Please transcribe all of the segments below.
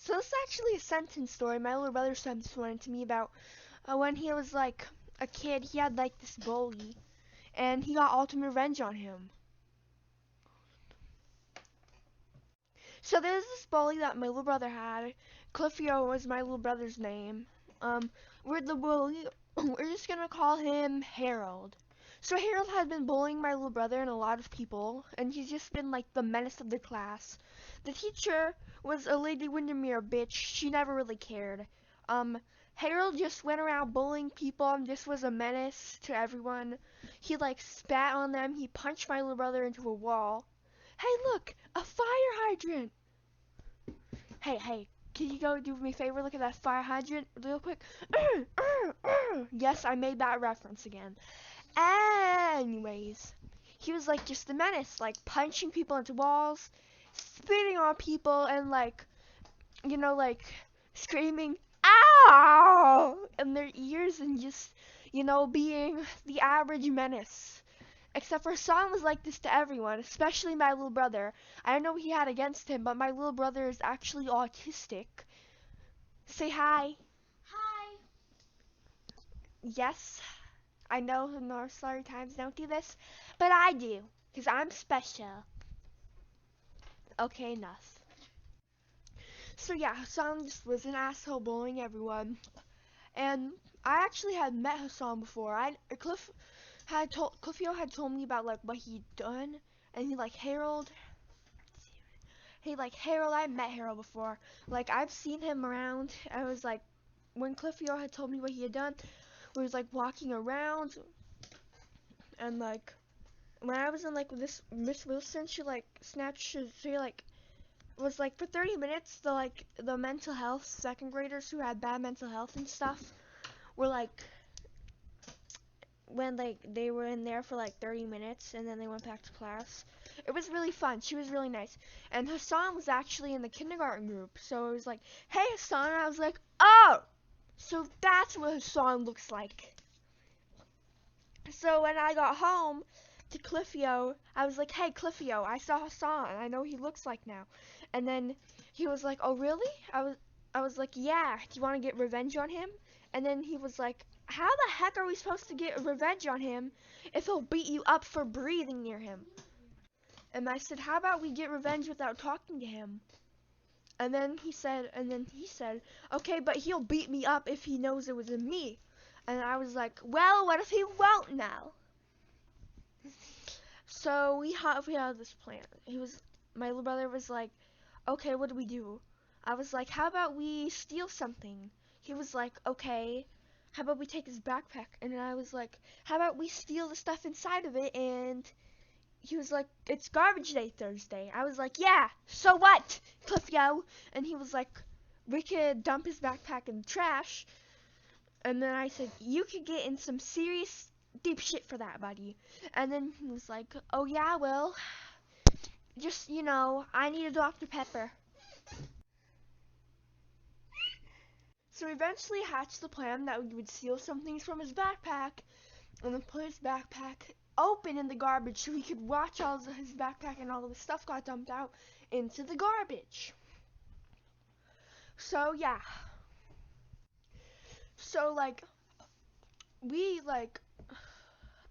So this is actually a sentence story. My little brother sent this one to me about when he was like a kid. He had like this bully, and he got ultimate revenge on him. So there's this bully that my little brother had. Cliffio was my little brother's name. We're the bully. We're just gonna call him Harold. So Harold had been bullying my little brother and a lot of people, and he's just been like the menace of the class. The teacher was a Lady Windermere bitch. She never really cared. Harold just went around bullying people and just was a menace to everyone. He like spat on them. He punched my little brother into a wall. Hey, look, a fire hydrant. Hey, can you go do me a favor? Look at that fire hydrant real quick. Yes, I made that reference again. Anyways, he was like just a menace, like punching people into walls, spitting on people, and like, like screaming, ow, in their ears, and just, being the average menace. Except for Hassan was like this to everyone, especially my little brother. I don't know what he had against him, but my little brother is actually autistic. Say hi. Hi. Yes, I know the North Star Times don't do this, but I do, because I'm special. Okay, enough. So yeah, Hassan just was an asshole bullying everyone. And I actually had met Hassan before. Cliffio had told me about like what he'd done, and Harold, I met Harold before. Like I've seen him around. I was like, when Cliffio had told me what he had done, we was like walking around, and like when I was in like this Miss Wilson, she like snatched, she like was like for 30 minutes the mental health second graders who had bad mental health and stuff were like when like they were in there for like 30 minutes and then they went back to class. It was really fun. She was really nice. And Hassan was actually in the kindergarten group. So it was like, hey Hassan, and I was like, oh, so that's what Hassan looks like. So when I got home to Cliffio, I was like, hey Cliffio, I saw Hassan. I know he looks like now. And then he was like, oh really? I was like, yeah, do you want to get revenge on him? And then he was like, how the heck are we supposed to get revenge on him if he'll beat you up for breathing near him? And I said, how about we get revenge without talking to him? And then he said, okay, but he'll beat me up if he knows it was me. And I was like, well, what if he won't know? So we had this plan. My little brother was like, okay, what do we do? I was like, how about we steal something? He was like, okay, how about we take his backpack? And I was like, how about we steal the stuff inside of it? And he was like, it's garbage day Thursday. I was like, yeah, so what, Cliffio? And he was like, we could dump his backpack in the trash. And then I said, you could get in some serious deep shit for that, buddy. And then he was like, oh yeah, well, just, I need a Dr. Pepper. So we eventually hatched the plan that we would steal some things from his backpack and then put his backpack open in the garbage so we could watch all of his backpack and all of the stuff got dumped out into the garbage. So yeah. So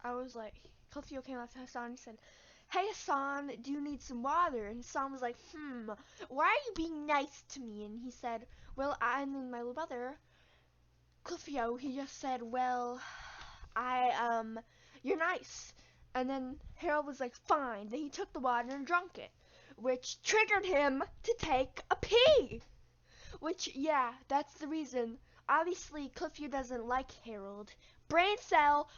I was like, Cliffio came up to Hassan and said, hey Hassan, do you need some water? And Hassan was like, why are you being nice to me? And he said, well, and then my little brother, Cliffio, he just said, well, you're nice. And then Harold was like, fine. Then he took the water and drank it, which triggered him to take a pee. Which, yeah, that's the reason. Obviously, Cliffio doesn't like Harold. Brain cell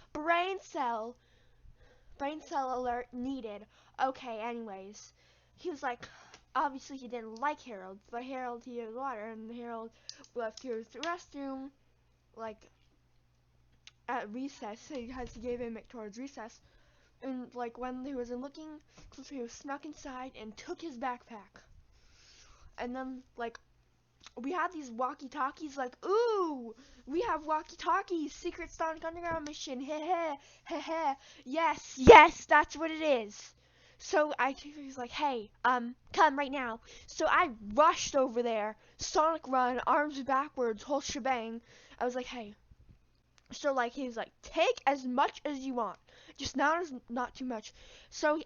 alert needed. Okay, anyways. He was like, obviously he didn't like Harold, but Harold he had water, and Harold left to the restroom, like, at recess, because he gave him towards recess. And, like, when he wasn't looking, Cliffio snuck inside and took his backpack. And then, like, we had these walkie-talkies, like, ooh, we have walkie-talkies, Secret Sonic Underground mission, heh heh, heh heh, yes, that's what it is. So he's like, hey, come right now. So I rushed over there, Sonic run, arms backwards, whole shebang. I was like, hey. So like he's like, take as much as you want, just not too much. So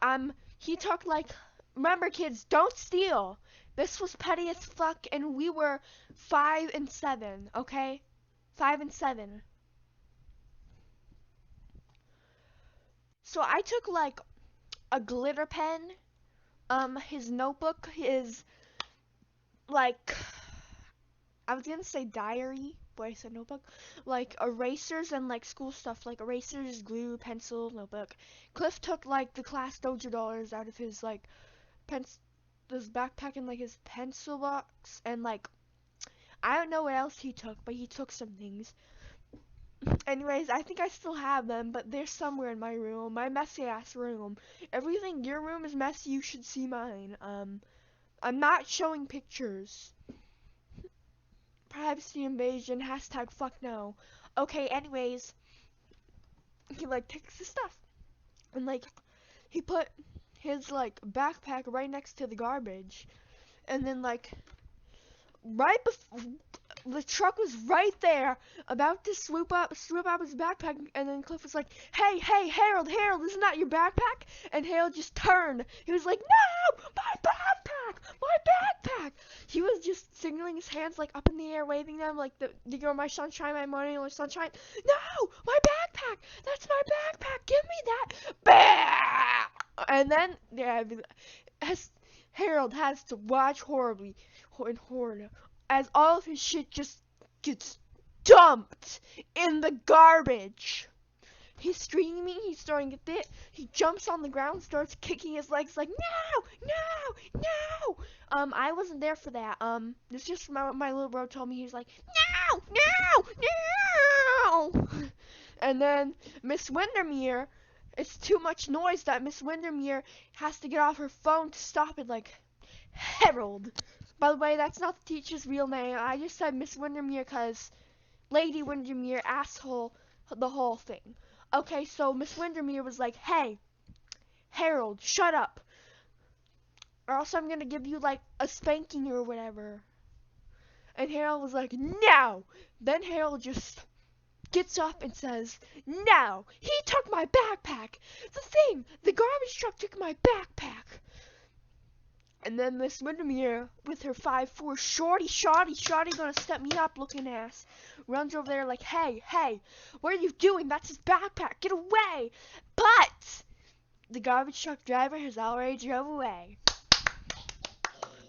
he took like, remember kids, don't steal. This was petty as fuck, and we were 5 and 7, okay? 5 and 7. So I took like a glitter pen, his notebook, his like, I was gonna say diary, but I said notebook. Like erasers and like school stuff, like erasers, glue, pencil, notebook. Cliff took like the class $100 out of his like this backpack and like his pencil box, and like I don't know what else he took, but he took some things. Anyways, I think I still have them, but they're somewhere in my room, my messy ass room. Everything, your room is messy, you should see mine. I'm not showing pictures. Privacy invasion, hashtag fuck no. Okay, anyways, he like takes the stuff, and like he put his like backpack right next to the garbage, and then like right before the truck was right there, about to swoop up his backpack, and then Cliff was like, hey, Harold, isn't that your backpack? And Harold just turned. He was like, no, my backpack. He was just signaling his hands like up in the air, waving them like you're my sunshine, my morning, or sunshine. No, my backpack, that's my backpack, give me that. Bah! And then, yeah, Harold has to watch horribly, in horror, as all of his shit just gets dumped in the garbage. He's screaming, he's throwing a fit, he jumps on the ground, starts kicking his legs like, no! I wasn't there for that. It's just my little bro told me. He's like, no! And then Miss Windermere, it's too much noise that Miss Windermere has to get off her phone to stop it, like, Harold. By the way, that's not the teacher's real name. I just said Miss Windermere because Lady Windermere, asshole, the whole thing. Okay, so Miss Windermere was like, hey, Harold, shut up, or else I'm gonna give you like a spanking or whatever. And Harold was like, no. Then Harold just gets up and says, no, he took my backpack. The garbage truck took my backpack. And then Miss Windermere, with her 5'4", shorty gonna step me up looking ass, runs over there like, hey, what are you doing? That's his backpack, get away. But the garbage truck driver has already drove away.